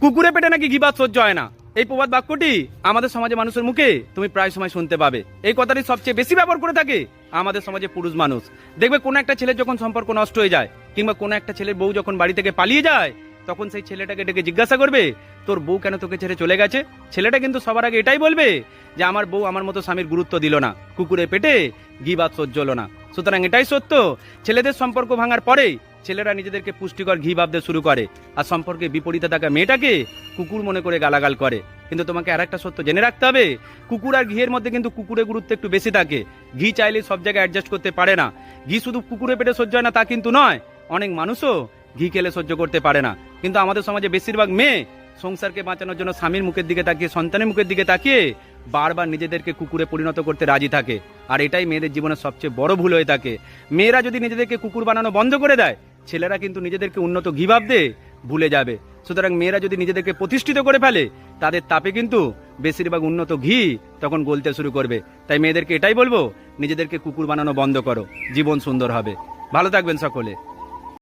কুকুরে পেটে নাকি ঘি ভাত সহ্য হয় না, এই প্রবাদ বাক্যটি আমাদের সমাজে মানুষের মুখে তুমি প্রায় সময় শুনতে পাবে। এই কথাটি সবচেয়ে বেশি ব্যবহার করে থাকে আমাদের সমাজে পুরুষ মানুষ। দেখবে কোনো একটা ছেলের যখন সম্পর্ক নষ্ট হয়ে যায়, কিংবা কোনো একটা ছেলের বউ যখন বাড়ি থেকে পালিয়ে যায়, তখন সেই ছেলেটাকে ডেকে জিজ্ঞাসা করবে তোর বউ কেন তোকে ছেড়ে চলে গেছে। ছেলেটা কিন্তু সবার আগে এটাই বলবে যে আমার বউ আমার মতো স্বামীর গুরুত্ব দিল না, কুকুরে পেটে ঘি ভাত সহ্য হলো না। সুতরাং এটাই সত্য, ছেলেদের সম্পর্ক ভাঙার পরেই ছেলেরা নিজেদেরকে পুষ্টিকর ঘি ভাবতে শুরু করে, আর সম্পর্কে বিপরীতে থাকা মেয়েটাকে কুকুর মনে করে গালাগাল করে। কিন্তু তোমাকে আর একটা সত্য জেনে রাখতে হবে, কুকুর আর ঘিয়ের মধ্যে কিন্তু কুকুরের গুরুত্ব একটু বেশি থাকে। ঘি চাইলে সব জায়গায় অ্যাডজাস্ট করতে পারে না। ঘি শুধু কুকুরে পেটে সহ্য হয় না তা কিন্তু নয়, অনেক মানুষও ঘি খেলে সহ্য করতে পারে না। কিন্তু আমাদের সমাজে বেশিরভাগ মেয়ে সংসারকে বাঁচানোর জন্য স্বামীর মুখের দিকে তাকিয়ে, সন্তানের মুখের দিকে তাকিয়ে বারবার নিজেদেরকে কুকুরে পরিণত করতে রাজি থাকে। আর এটাই মেয়েদের জীবনের সবচেয়ে বড় ভুল হয়ে থাকে। মেয়েরা যদি নিজেদেরকে কুকুর বানানো বন্ধ করে দেয়, ছেলেরা কিন্তু নিজেদেরকে উন্নত ঘি ভাবতে ভুলে যাবে। সুতরাং মেয়েরা যদি নিজেদেরকে প্রতিষ্ঠিত করে ফেলে, তাদের তাপে কিন্তু বেশিরভাগ উন্নত ঘি তখন গলতে শুরু করবে। তাই মেয়েদেরকে এটাই বলবো, নিজেদেরকে কুকুর বানানো বন্ধ করো, জীবন সুন্দর হবে। ভালো থাকবেন সকলে।